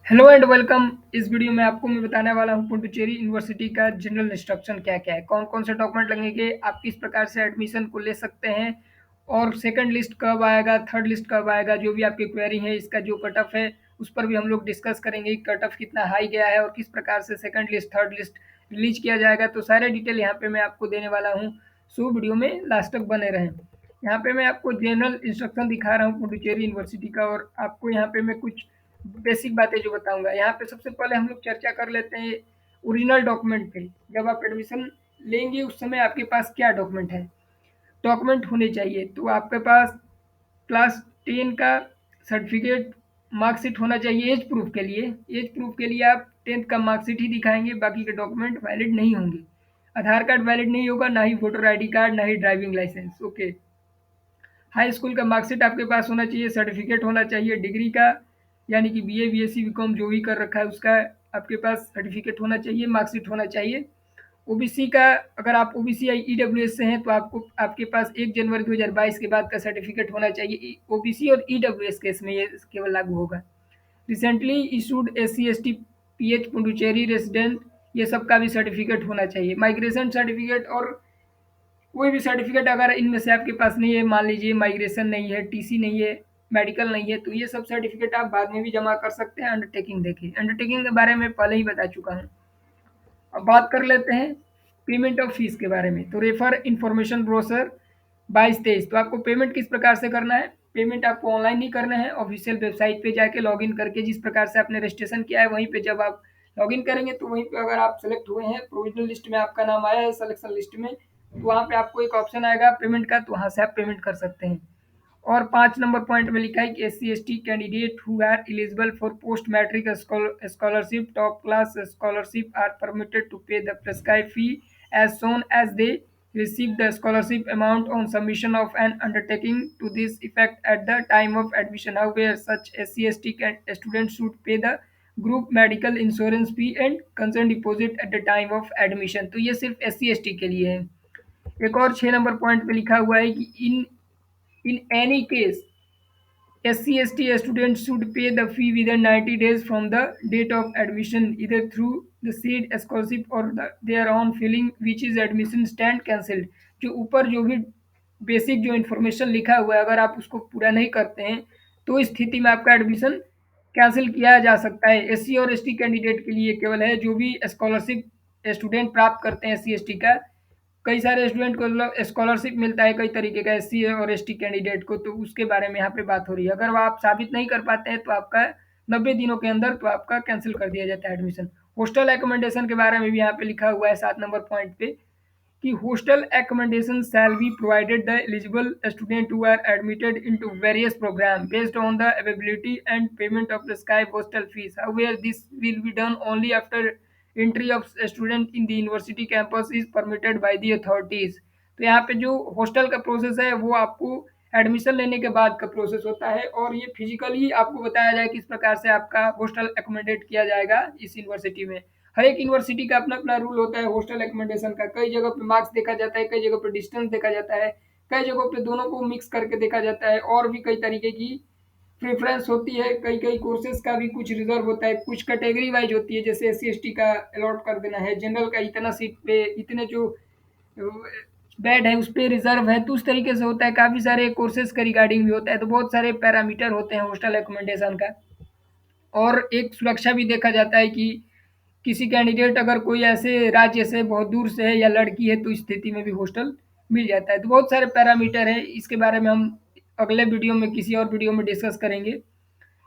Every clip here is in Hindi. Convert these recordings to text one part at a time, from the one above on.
Hello and welcome. इस वीडियो में आपको मैं बताने वाला हूँ पुडुचेरी यूनिवर्सिटी का जनरल इंस्ट्रक्शन क्या क्या है, कौन कौन से डॉक्यूमेंट लगेंगे, आप किस प्रकार से एडमिशन को ले सकते हैं और सेकंड लिस्ट कब आएगा, थर्ड लिस्ट कब आएगा। जो भी आपकी क्वेरी है, इसका जो कट ऑफ है उस पर भी हम लोग डिस्कस करेंगे। कट ऑफ कितना हाई गया है और किस प्रकार से second list third list release किया जाएगा, तो सारे डिटेल यहाँ पे मैं आपको देने वाला हूँ। सो वीडियो में लास्ट तक बने रहें। यहाँ पे मैं आपको जनरल इंस्ट्रक्शन दिखा रहा हूँ पुडुचेरी यूनिवर्सिटी का, और आपको यहाँ पे मैं कुछ बेसिक बातें जो बताऊंगा। यहाँ पे सबसे पहले हम लोग चर्चा कर लेते हैं ओरिजिनल डॉक्यूमेंट पे। जब आप एडमिशन लेंगे उस समय आपके पास क्या डॉक्यूमेंट है, डॉक्यूमेंट होने चाहिए। तो आपके पास क्लास 10 का सर्टिफिकेट, मार्कशीट होना चाहिए एज प्रूफ के लिए। एज प्रूफ के लिए आप 10th का मार्कशीट ही दिखाएंगे, बाकी के डॉक्यूमेंट वैलिड नहीं होंगे। आधार कार्ड वैलिड नहीं होगा, ना ही वोटर आईडी कार्ड, ना ही driving license. Okay. High school का मार्कशीट आपके पास होना चाहिए, सर्टिफिकेट होना चाहिए डिग्री का, यानी कि बीए बीएससी बीकॉम जो भी कर रखा है उसका आपके पास सर्टिफिकेट होना चाहिए, मार्कशीट होना चाहिए। ओबीसी का, अगर आप ओबीसी या ईडब्ल्यूएस से हैं तो आपको आपके पास 1 जनवरी 2022 के बाद का सर्टिफिकेट होना चाहिए। ओबीसी और ईडब्ल्यूएस केस में ये केवल लागू होगा। Recently issued SC ST pH Puducherry resident, ये सब का भी सर्टिफिकेट होना चाहिए। माइग्रेशन सर्टिफिकेट और कोई भी सर्टिफिकेट अगर इनमें से आपके पास नहीं है, मान लीजिए माइग्रेशन नहीं है, टीसी नहीं है, मेडिकल नहीं है, तो ये सब सर्टिफिकेट आप बाद में भी जमा कर सकते हैं अंडरटेकिंग देखिए। अंडरटेकिंग के बारे में पहले ही बता चुका हूँ। अब बात कर लेते हैं पेमेंट ऑफ फीस के बारे में। तो रेफर इन्फॉर्मेशन ब्रोशर 22-23। तो आपको पेमेंट किस प्रकार से करना है, पेमेंट आपको ऑनलाइन नहीं करना है, ऑफिशियल वेबसाइट पे जाके लॉगिन करके जिस प्रकार से आपने रजिस्ट्रेशन किया है वहीं पे जब आप लॉगिन करेंगे तो वहीं पे अगर आप सेलेक्ट हुए हैं, प्रोविजनल लिस्ट में आपका नाम आया है सिलेक्शन लिस्ट में, तो वहाँ पे आपको एक ऑप्शन आएगा पेमेंट का, तो वहाँ से आप पेमेंट कर सकते हैं। और 5 नंबर पॉइंट में लिखा है कि S C S T candidate who are eligible for post matric scholarship top class scholarship are permitted to pay the prescribe fee as soon as they receive the scholarship amount on submission of an undertaking to this effect at the time of admission. However, such SC/ST students should pay the group medical insurance fee and consent deposit at the time of admission। तो ये सिर्फ SC/ST के लिए है। एक और 6 नंबर पॉइंट पे लिखा हुआ है कि in any case SC/ST students should pay the fee within 90 days from the date of admission, either through the said scholarship or their own filling, which is admission stand cancelled। जो ऊपर जो भी बेसिक जो इन्फॉर्मेशन लिखा हुआ है, अगर आप उसको पूरा नहीं करते हैं तो इस स्थिति में आपका एडमिशन कैंसिल किया जा सकता है। SC और ST कैंडिडेट के लिए केवल है। जो भी स्कॉलरशिप स्टूडेंट प्राप्त करते हैं SC/ST का, कई सारे स्टूडेंट को स्कॉलरशिप मिलता है कई तरीके का एससी और एसटी कैंडिडेट को, तो उसके बारे में यहाँ पे बात हो रही है। अगर वो आप साबित नहीं कर पाते हैं तो आपका 90 दिनों के अंदर तो आपका कैंसिल कर दिया जाता है एडमिशन। हॉस्टल एकोमोडेशन के बारे में भी यहाँ पे लिखा हुआ है 7 नंबर पॉइंट पे कि hostel accommodation shall be provided the eligible student who are admitted into various programs based on the availability and payment of prescribed hostel fees. However, this will be done only after entry of a student in the university campus is permitted by the authorities। तो यहाँ पे जो हॉस्टल का प्रोसेस है वो आपको एडमिशन लेने के बाद का प्रोसेस होता है, और ये फिजिकली आपको बताया जाए किस प्रकार से आपका हॉस्टल एकोमोडेट किया जाएगा इस यूनिवर्सिटी में। हर एक यूनिवर्सिटी का अपना अपना रूल होता है हॉस्टल एकोमोडेशन का। कई जगह पे मार्क्स देखा जाता है, कई जगह पे डिस्टेंस देखा जाता है, कई जगहों पे दोनों को मिक्स करके देखा जाता है, और भी कई तरीके की प्रेफरेंस होती है। कई कई कोर्सेज का भी कुछ रिजर्व होता है, कुछ कैटेगरी वाइज होती है, जैसे SC/ST का अलॉट कर देना है, जनरल का इतना सीट पे इतने जो बेड है उस पर रिजर्व है, तो उस तरीके से होता है। काफ़ी सारे कोर्सेज का रिगार्डिंग भी होता है, तो बहुत सारे पैरामीटर होते हैं हॉस्टल एकोमोडेशन का। और एक सुरक्षा भी देखा जाता है कि किसी कैंडिडेट अगर कोई ऐसे राज्य से बहुत दूर से है या लड़की है तो इस स्थिति में भी हॉस्टल मिल जाता है। तो बहुत सारे पैरामीटर है, इसके बारे में हम अगले वीडियो में किसी और वीडियो में डिस्कस करेंगे।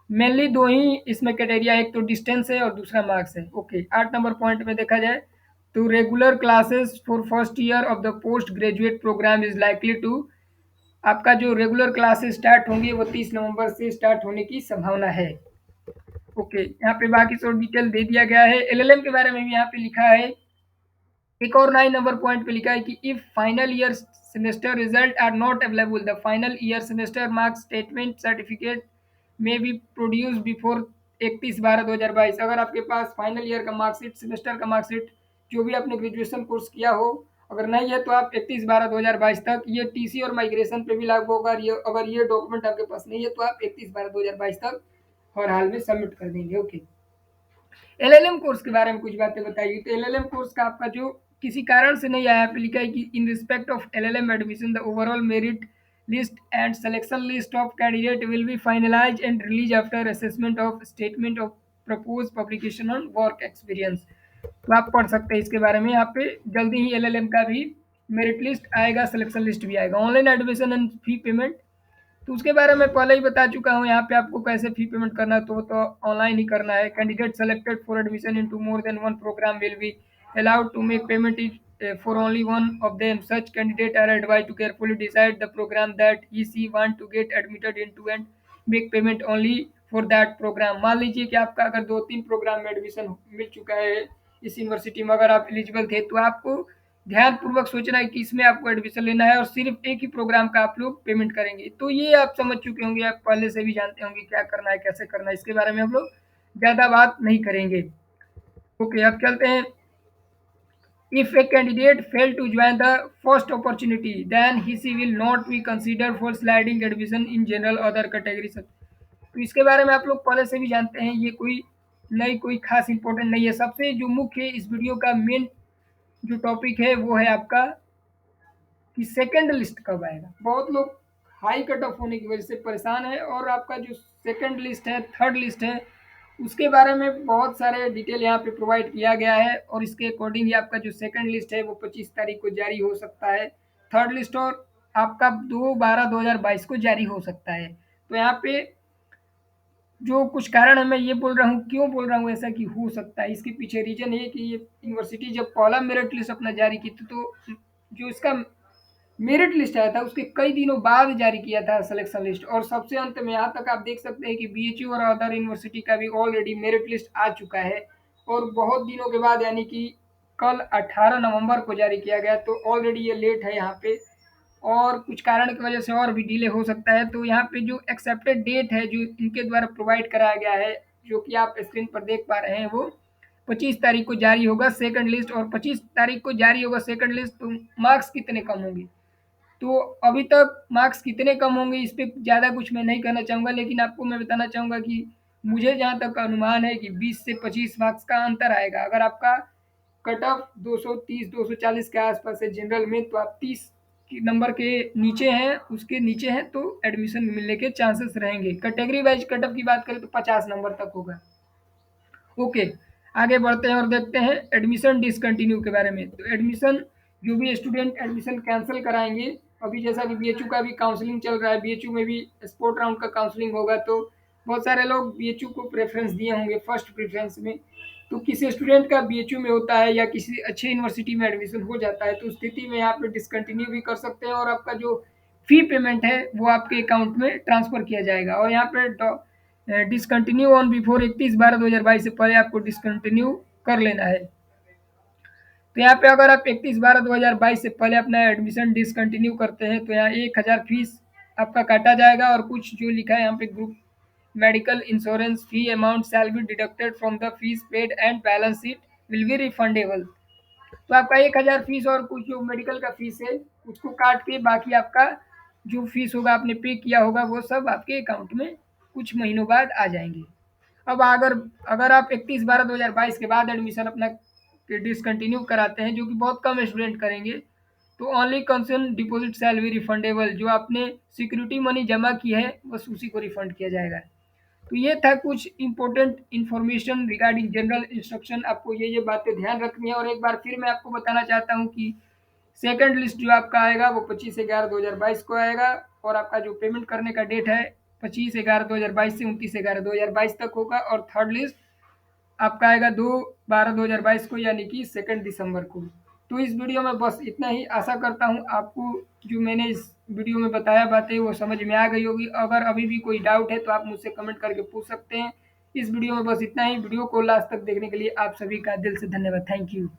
मेनली दो ही इसमें क्राइटेरिया, एक तो डिस्टेंस है और दूसरा मार्क्स है। ओके। 8 नंबर पॉइंट में देखा जाए तो regular classes for first year of the post graduate program is likely to, आपका जो रेगुलर क्लासेस स्टार्ट होंगी वो 30 नवंबर से स्टार्ट होने की संभावना है। ओके। यहाँ पे बाकी सब डिटेल दे दिया गया है। LLM के बारे में भी यहाँ पे लिखा है। एक और 9 नंबर पॉइंट पे लिखा है कि if final year semester result are not available, the final year semester marks statement certificate may be produce before 31/12/2022। अगर आपके पास फाइनल ईयर का मार्कशीट, सेमेस्टर का मार्कशीट, जो भी आपने ग्रेजुएशन कोर्स किया हो, अगर नहीं है तो आप 31/12/2022 तक, ये टीसी और माइग्रेशन पे भी लागू होगा। अगर ये डॉक्यूमेंट आपके पास नहीं है तो आप 31/12/2022 तक हर हाल में सबमिट कर देंगे। ओके। एलएलएम कोर्स के बारे में कुछ बातें बताइए। तो एलएलएम कोर्स का आपका जो किसी कारण से नहीं आया, पे लिखा है कि in respect of LLM admission the overall merit list and selection list of candidate will be finalised and release after assessment of statement of propose publication on work experience. तो आप पढ़ सकते हैं इसके बारे में। यहाँ पे जल्दी ही एलएलएम का भी मेरिट लिस्ट आएगा, सिलेक्शन लिस्ट भी आएगा। Online admission and fee payment, तो उसके बारे में पहले ही बता चुका हूँ। यहाँ पे आपको कैसे फी पेमेंट करना है, तो ऑनलाइन ही करना है। Candidate selected for admission into more than one program will be allowed to make payment for only one of them. Such candidate are advised to carefully decide the program that he she want to get admitted into and make payment only for that program. मान लीजिए कि आपका अगर 2-3 प्रोग्राम में एडमिशन मिल चुका है इस यूनिवर्सिटी में, अगर आप एलिजिबल थे, तो आपको ध्यानपूर्वक सोचना है कि इसमें आपको एडमिशन लेना है और सिर्फ एक ही प्रोग्राम का आप लोग पेमेंट करेंगे। तो ये आप समझ चुके होंगे, आप पहले से भी जानते होंगे क्या करना है, कैसे करना है। इसके बारे में हम लोग ज़्यादा बात नहीं करेंगे। ओके, अब चलते हैं। If a candidate fail to join the first opportunity, then he she will not be considered for sliding admission in general other categories. तो इसके बारे में आप लोग पहले से भी जानते हैं, ये कोई खास इंपॉर्टेंट नहीं है। सबसे जो मुख्य इस वीडियो का मेन जो टॉपिक है वो है आपका कि सेकंड लिस्ट कब आएगा। बहुत लोग हाई कट ऑफ होने की वजह से परेशान है, और आपका जो सेकंड लिस्ट है, थर्ड लिस्ट है, उसके बारे में बहुत सारे डिटेल यहाँ पे प्रोवाइड किया गया है। और इसके अकॉर्डिंग ही आपका जो सेकंड लिस्ट है वो 25 तारीख को जारी हो सकता है। थर्ड लिस्ट और आपका 2/12/2022 को जारी हो सकता है। तो यहाँ पे जो कुछ कारण है, मैं ये बोल रहा हूँ, क्यों बोल रहा हूँ ऐसा कि हो सकता है, इसके पीछे रीजन है कि ये यूनिवर्सिटी जब पहला मेरिट लिस्ट अपना जारी की थी, तो जो इसका मेरिट लिस्ट आया था उसके कई दिनों बाद जारी किया था सिलेक्शन लिस्ट। और सबसे अंत में यहाँ तक आप देख सकते हैं कि बीएचयू और अदर यूनिवर्सिटी का भी ऑलरेडी मेरिट लिस्ट आ चुका है, और बहुत दिनों के बाद, यानी कि कल 18 नवंबर को जारी किया गया। तो ऑलरेडी ये लेट है यहाँ पे, और कुछ कारण की वजह से और भी डिले हो सकता है। तो यहाँ पे जो एक्सेप्टेड डेट है जो इनके द्वारा प्रोवाइड कराया गया है, जो कि आप स्क्रीन पर देख पा रहे हैं, वो 25 तारीख को जारी होगा सेकंड लिस्ट। और 25 तारीख को जारी होगा सेकंड लिस्ट, तो मार्क्स कितने कम होंगे, तो अभी तक मार्क्स कितने कम होंगे इस पे ज़्यादा कुछ मैं नहीं कहना चाहूँगा, लेकिन आपको मैं बताना चाहूँगा कि मुझे जहाँ तक अनुमान है कि 20 से 25 मार्क्स का अंतर आएगा। अगर आपका कट ऑफ 230-240 के आसपास है जनरल में, तो आप 30 नंबर के नीचे हैं, उसके नीचे हैं, तो एडमिशन मिलने के चांसेस रहेंगे। कैटेगरी वाइज कट ऑफ की बात करें तो 50 नंबर तक होगा। ओके, आगे बढ़ते हैं और देखते हैं एडमिशन डिसकंटिन्यू के बारे में। तो एडमिशन, जो भी स्टूडेंट एडमिशन कैंसिल कराएंगे, अभी जैसा कि बीएचयू का भी काउंसलिंग चल रहा है, बीएचयू में भी स्पोर्ट राउंड का काउंसलिंग होगा, तो बहुत सारे लोग बीएचयू को प्रेफरेंस दिए होंगे फर्स्ट प्रेफरेंस में। तो किसी स्टूडेंट का बीएचयू में होता है या किसी अच्छे यूनिवर्सिटी में एडमिशन हो जाता है, तो उस स्थिति में आप डिसकंटिन्यू भी कर सकते हैं, और आपका जो फी पेमेंट है वो आपके अकाउंट में ट्रांसफर किया जाएगा। और यहाँ पे डिसकंटिन्यू ऑन बिफोर 31/12/2022 से पहले आपको डिसकंटिन्यू कर लेना है। तो यहाँ पे अगर आप 31/12/2022 से पहले अपना एडमिशन डिसकंटिन्यू करते हैं, तो यहाँ 1000 फीस आपका काटा जाएगा, और कुछ जो लिखा है यहाँ पे, group medical insurance fee amount shall be deducted from the fees paid and balance sheet will be refundable. तो आपका 1000 फीस और कुछ जो मेडिकल का फीस है उसको काट के बाकी आपका जो फीस होगा आपने पे किया होगा वो सब आपके अकाउंट में कुछ महीनों बाद आ जाएंगे। अब अगर अगर आप 31/12/2022 के बाद एडमिशन अपना डिसकंटिन्यू कराते हैं, जो कि बहुत कम स्टूडेंट करेंगे, तो only concern deposit shall be refundable. जो आपने सिक्योरिटी मनी जमा की है बस उसी को रिफंड किया जाएगा। तो ये था कुछ important information regarding general instruction. आपको ये बातें ध्यान रखनी है। और एक बार फिर मैं आपको बताना चाहता हूँ कि सेकंड लिस्ट जो आपका आएगा वो 25/11/2022 को आएगा, और आपका जो पेमेंट करने का डेट है 25/11/2022 से 29/11/2022 तक होगा। और थर्ड लिस्ट आपका आएगा 2/12/2022 को, यानी कि 2 दिसंबर को। तो इस वीडियो में बस इतना ही। आशा करता हूँ आपको जो मैंने इस वीडियो में बताया बातें वो समझ में आ गई होगी। अगर अभी भी कोई डाउट है तो आप मुझसे कमेंट करके पूछ सकते हैं। इस वीडियो में बस इतना ही। वीडियो को लास्ट तक देखने के लिए आप सभी का दिल से धन्यवाद। Thank you.